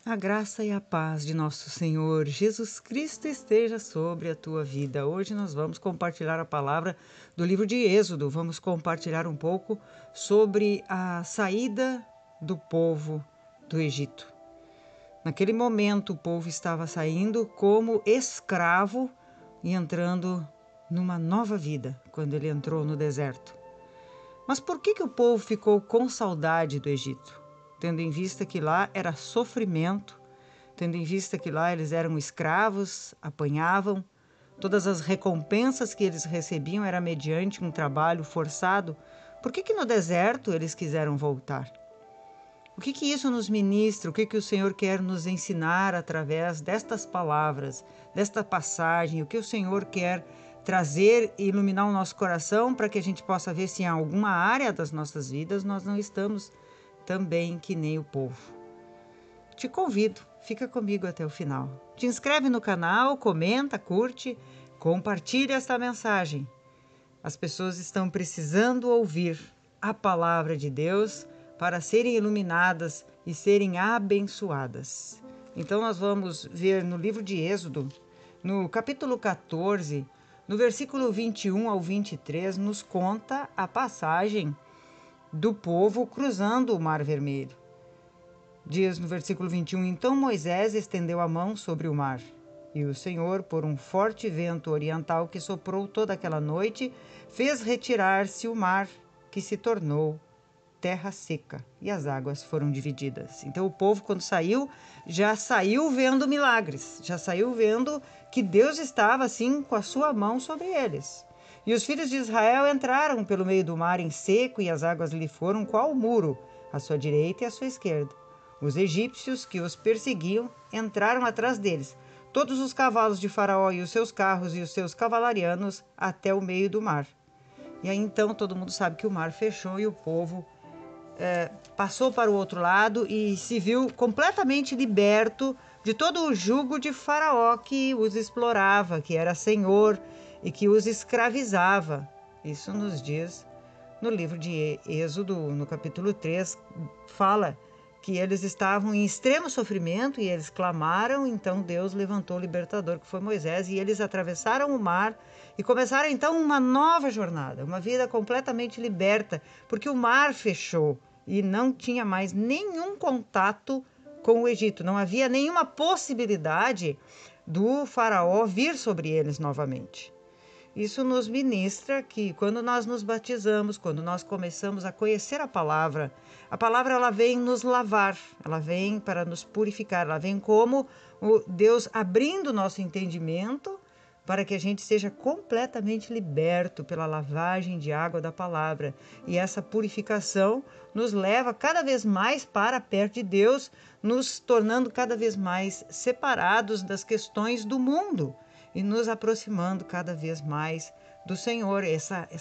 A graça e a paz de nosso Senhor Jesus Cristo esteja sobre a tua vida. Hoje nós vamos compartilhar a palavra do livro de Êxodo. Vamos compartilhar um pouco sobre a saída do povo do Egito. Naquele momento, o povo estava saindo como escravo e entrando numa nova vida, quando ele entrou no deserto. Mas por que o povo ficou com saudade do Egito? Tendo em vista que lá era sofrimento, tendo em vista que lá eles eram escravos, apanhavam, todas as recompensas que eles recebiam era mediante um trabalho forçado, por que no deserto eles quiseram voltar? O que isso nos ministra? O que o Senhor quer nos ensinar através destas palavras, desta passagem? O que o Senhor quer trazer e iluminar o nosso coração para que a gente possa ver se em alguma área das nossas vidas nós não estamos tão bem que nem o povo. Te convido, fica comigo até o final. Te inscreve no canal, comenta, curte, compartilha esta mensagem. As pessoas estão precisando ouvir a palavra de Deus para serem iluminadas e serem abençoadas. Então nós vamos ver no livro de Êxodo, no capítulo 14, no versículo 21 ao 23, nos conta a passagem do povo cruzando o Mar Vermelho. Diz no versículo 21, então Moisés estendeu a mão sobre o mar, e o Senhor, por um forte vento oriental que soprou toda aquela noite, fez retirar-se o mar, que se tornou terra seca, e as águas foram divididas. Então o povo, quando saiu, já saiu vendo milagres, já saiu vendo que Deus estava assim com a sua mão sobre eles. E os filhos de Israel entraram pelo meio do mar em seco, e as águas lhe foram qual muro, à sua direita e à sua esquerda. Os egípcios que os perseguiam entraram atrás deles, todos os cavalos de Faraó e os seus carros e os seus cavalarianos até o meio do mar. E aí então todo mundo sabe que o mar fechou e o povo passou para o outro lado e se viu completamente liberto de todo o jugo de Faraó que os explorava, que era senhor e que os escravizava. Isso nos diz no livro de Êxodo, no capítulo 3, fala que eles estavam em extremo sofrimento e eles clamaram, então Deus levantou o libertador, que foi Moisés, e eles atravessaram o mar e começaram então uma nova jornada, uma vida completamente liberta, porque o mar fechou e não tinha mais nenhum contato com o Egito, não havia nenhuma possibilidade do faraó vir sobre eles novamente. Isso nos ministra que quando nós nos batizamos, quando nós começamos a conhecer a palavra ela vem nos lavar, ela vem para nos purificar, ela vem como Deus abrindo o nosso entendimento para que a gente seja completamente liberto pela lavagem de água da palavra. E essa purificação nos leva cada vez mais para perto de Deus, nos tornando cada vez mais separados das questões do mundo e nos aproximando cada vez mais do Senhor. Essa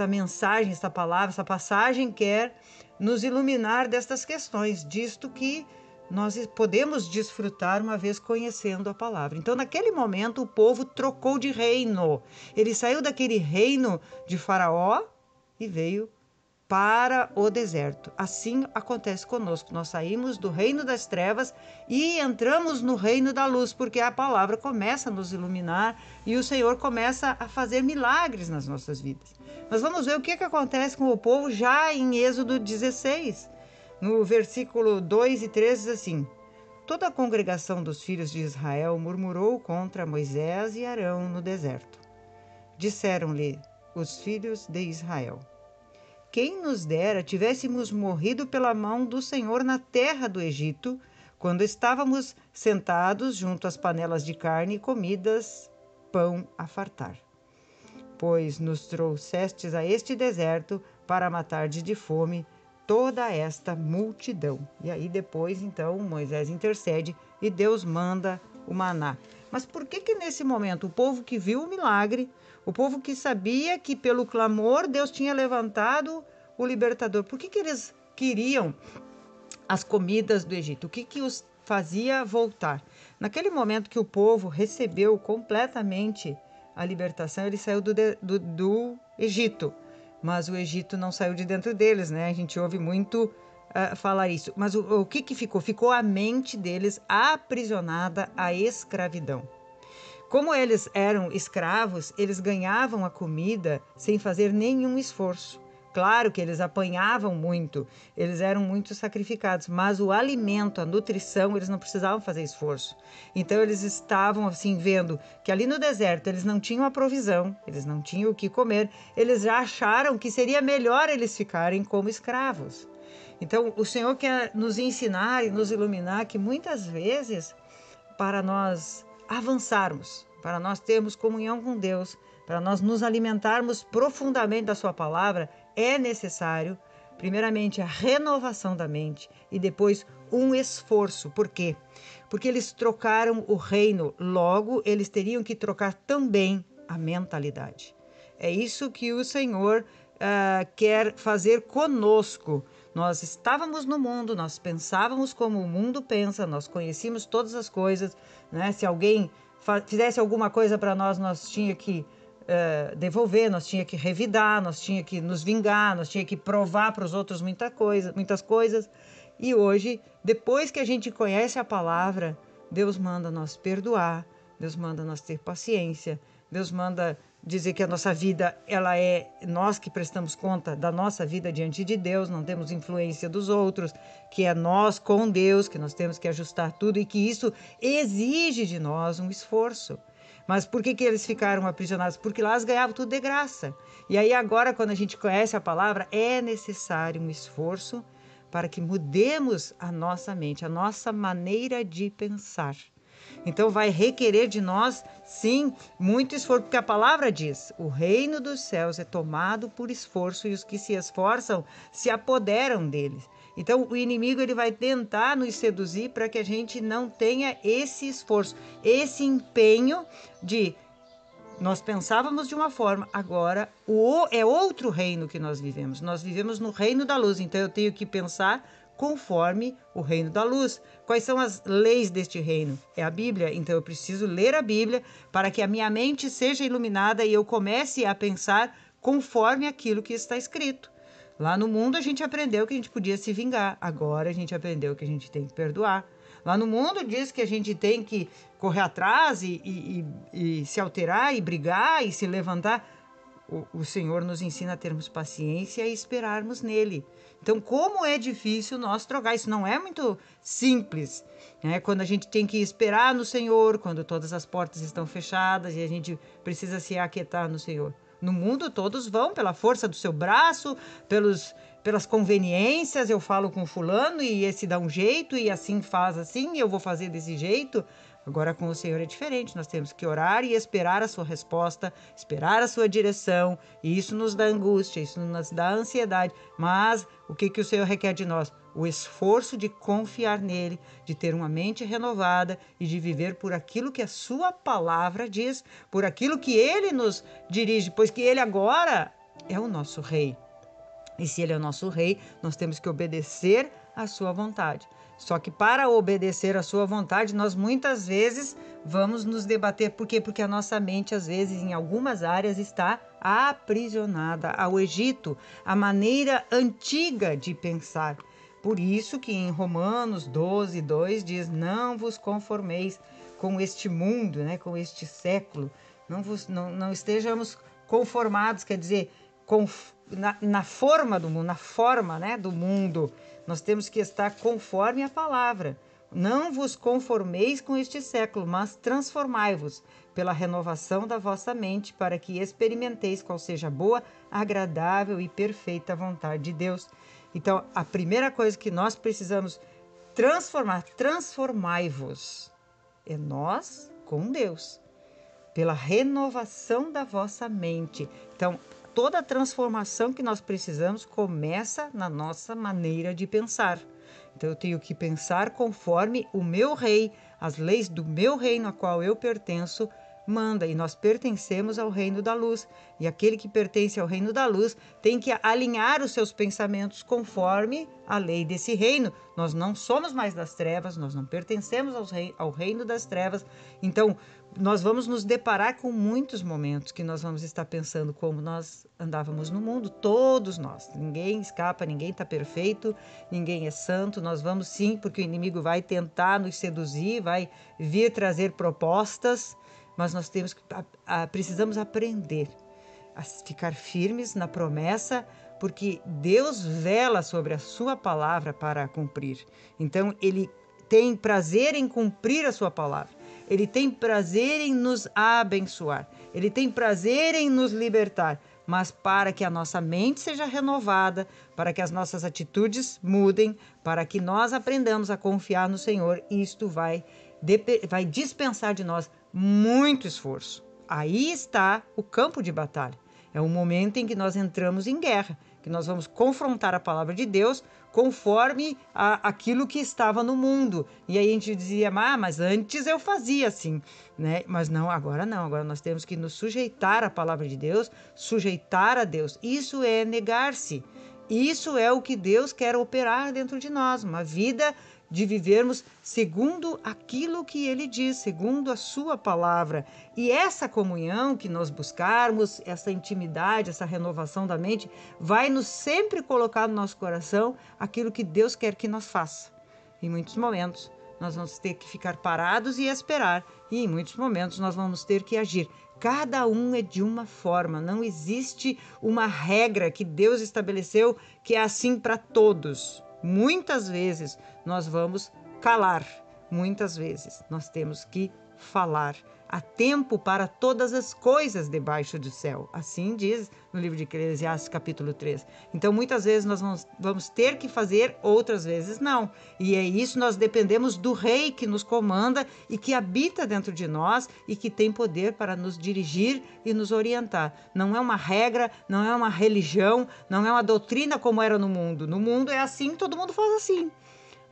mensagem, essa palavra, essa passagem quer nos iluminar destas questões, disto que nós podemos desfrutar uma vez conhecendo a palavra. Então, naquele momento, o povo trocou de reino. Ele saiu daquele reino de Faraó e veio para o deserto. Assim acontece conosco. Nós saímos do reino das trevas e entramos no reino da luz, porque a palavra começa a nos iluminar e o Senhor começa a fazer milagres nas nossas vidas. Mas vamos ver o que acontece com o povo já em Êxodo 16. No versículo 2 e 3 diz assim: toda a congregação dos filhos de Israel murmurou contra Moisés e Arão no deserto. Disseram-lhe os filhos de Israel: quem nos dera tivéssemos morrido pela mão do Senhor na terra do Egito, quando estávamos sentados junto às panelas de carne e comidas pão a fartar. Pois nos trouxestes a este deserto para matardes de fome toda esta multidão. E aí depois, então, Moisés intercede e Deus manda o maná. Mas por que nesse momento o povo que viu o milagre, o povo que sabia que pelo clamor Deus tinha levantado o libertador, por que eles queriam as comidas do Egito? O que os fazia voltar? Naquele momento que o povo recebeu completamente a libertação, ele saiu do Egito, mas o Egito não saiu de dentro deles, né? A gente ouve muito falar isso. Mas o que ficou? Ficou a mente deles aprisionada à escravidão. Como eles eram escravos, eles ganhavam a comida sem fazer nenhum esforço. Claro que eles apanhavam muito, eles eram muito sacrificados, mas o alimento, a nutrição, eles não precisavam fazer esforço. Então eles estavam assim vendo que ali no deserto eles não tinham a provisão, eles não tinham o que comer, eles já acharam que seria melhor eles ficarem como escravos. Então o Senhor quer nos ensinar e nos iluminar que muitas vezes, para nós avançarmos, para nós termos comunhão com Deus, para nós nos alimentarmos profundamente da sua palavra, é necessário, primeiramente, a renovação da mente e depois um esforço. Por quê? Porque eles trocaram o reino, logo eles teriam que trocar também a mentalidade. É isso que o Senhor quer fazer conosco. Nós estávamos no mundo, nós pensávamos como o mundo pensa, nós conhecíamos todas as coisas, né? Se alguém fizesse alguma coisa para nós, nós tinha que devolver, nós tinha que revidar, nós tinha que nos vingar, nós tinha que provar para os outros muitas coisas. E hoje, depois que a gente conhece a palavra, Deus manda nós perdoar, Deus manda nós ter paciência, Deus manda dizer que a nossa vida, ela é nós que prestamos conta da nossa vida diante de Deus, não temos influência dos outros, que é nós com Deus, que nós temos que ajustar tudo e que isso exige de nós um esforço. Mas por que eles ficaram aprisionados? Porque lá eles ganhavam tudo de graça. E aí agora, quando a gente conhece a palavra, é necessário um esforço para que mudemos a nossa mente, a nossa maneira de pensar. Então vai requerer de nós, sim, muito esforço, porque a palavra diz: o reino dos céus é tomado por esforço e os que se esforçam se apoderam deles. Então o inimigo ele vai tentar nos seduzir para que a gente não tenha esse esforço, esse empenho de nós pensávamos de uma forma, agora é outro reino que nós vivemos. Nós vivemos no reino da luz, então eu tenho que pensar conforme o reino da luz. Quais são as leis deste reino? É a Bíblia, então eu preciso ler a Bíblia para que a minha mente seja iluminada e eu comece a pensar conforme aquilo que está escrito. Lá no mundo a gente aprendeu que a gente podia se vingar, agora a gente aprendeu que a gente tem que perdoar. Lá no mundo diz que a gente tem que correr atrás e se alterar e brigar e se levantar. O Senhor nos ensina a termos paciência e esperarmos nele. Então, como é difícil nós trocar, isso não é muito simples, né? Quando a gente tem que esperar no Senhor, quando todas as portas estão fechadas e a gente precisa se aquietar no Senhor. No mundo todos vão pela força do seu braço, pelas conveniências, eu falo com fulano e esse dá um jeito e assim faz assim, e eu vou fazer desse jeito. Agora com o Senhor é diferente, nós temos que orar e esperar a sua resposta, esperar a sua direção, e isso nos dá angústia, isso nos dá ansiedade, mas o que o Senhor requer de nós? O esforço de confiar nele, de ter uma mente renovada e de viver por aquilo que a sua palavra diz, por aquilo que ele nos dirige, pois que ele agora é o nosso rei. E se ele é o nosso rei, nós temos que obedecer à sua vontade. Só que para obedecer à sua vontade, nós muitas vezes vamos nos debater. Por quê? Porque a nossa mente, às vezes, em algumas áreas, está aprisionada ao Egito, a maneira antiga de pensar. Por isso que em Romanos 12, 2 diz: não vos conformeis com este mundo, né, com este século. Não estejamos conformados, quer dizer, na forma do mundo, na forma, né, do mundo. Nós temos que estar conforme a palavra. Não vos conformeis com este século, mas transformai-vos pela renovação da vossa mente, para que experimenteis qual seja a boa, agradável e perfeita vontade de Deus. Então, a primeira coisa que nós precisamos transformai-vos, é nós com Deus, pela renovação da vossa mente. Então, toda a transformação que nós precisamos começa na nossa maneira de pensar. Então eu tenho que pensar conforme o meu rei, as leis do meu reino a qual eu pertenço, manda, e nós pertencemos ao reino da luz. E aquele que pertence ao reino da luz tem que alinhar os seus pensamentos conforme a lei desse reino. Nós não somos mais das trevas, nós não pertencemos ao reino das trevas. Então, nós vamos nos deparar com muitos momentos que nós vamos estar pensando como nós andávamos no mundo, todos nós. Ninguém escapa, ninguém está perfeito, ninguém é santo. Nós vamos sim, porque o inimigo vai tentar nos seduzir, vai vir trazer propostas, mas nós precisamos aprender a ficar firmes na promessa, porque Deus vela sobre a sua palavra para cumprir. Então, Ele tem prazer em cumprir a sua palavra. Ele tem prazer em nos abençoar. Ele tem prazer em nos libertar. Mas para que a nossa mente seja renovada, para que as nossas atitudes mudem, para que nós aprendamos a confiar no Senhor, isto vai dispensar de nós muito esforço. Aí está o campo de batalha. É o momento em que nós entramos em guerra, que nós vamos confrontar a palavra de Deus conforme aquilo que estava no mundo. E aí a gente dizia, mas antes eu fazia assim, né? Mas não, agora nós temos que nos sujeitar à palavra de Deus, sujeitar a Deus. Isso é negar-se. Isso é o que Deus quer operar dentro de nós, uma vida de vivermos segundo aquilo que Ele diz, segundo a sua palavra. E essa comunhão que nós buscarmos, essa intimidade, essa renovação da mente, vai nos sempre colocar no nosso coração aquilo que Deus quer que nós faça. Em muitos momentos, nós vamos ter que ficar parados e esperar, e em muitos momentos nós vamos ter que agir. Cada um é de uma forma, não existe uma regra que Deus estabeleceu que é assim para todos. Muitas vezes nós vamos calar, muitas vezes nós temos que falar. Há tempo para todas as coisas debaixo do céu. Assim diz no livro de Eclesiastes, capítulo 3. Então, muitas vezes nós vamos ter que fazer, outras vezes não. E é isso, nós dependemos do Rei que nos comanda e que habita dentro de nós e que tem poder para nos dirigir e nos orientar. Não é uma regra, não é uma religião, não é uma doutrina como era no mundo. No mundo é assim, todo mundo faz assim.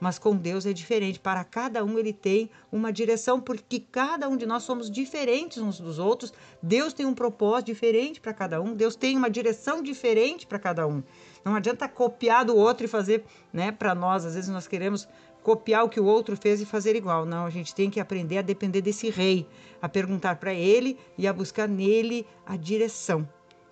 Mas com Deus é diferente. Para cada um Ele tem uma direção, porque cada um de nós somos diferentes uns dos outros. Deus tem um propósito diferente para cada um. Deus tem uma direção diferente para cada um. Não adianta copiar do outro e fazer, né, para nós. Às vezes nós queremos copiar o que o outro fez e fazer igual. Não, a gente tem que aprender a depender desse Rei, a perguntar para Ele e a buscar nele a direção.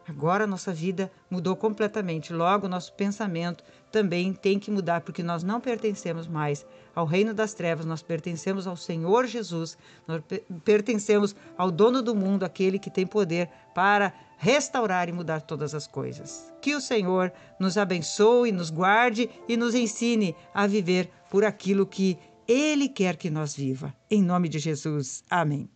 Agora a nossa vida mudou completamente. Logo, nosso pensamento também tem que mudar, porque nós não pertencemos mais ao reino das trevas, nós pertencemos ao Senhor Jesus, nós pertencemos ao dono do mundo, aquele que tem poder para restaurar e mudar todas as coisas. Que o Senhor nos abençoe, nos guarde e nos ensine a viver por aquilo que Ele quer que nós viva. Em nome de Jesus. Amém.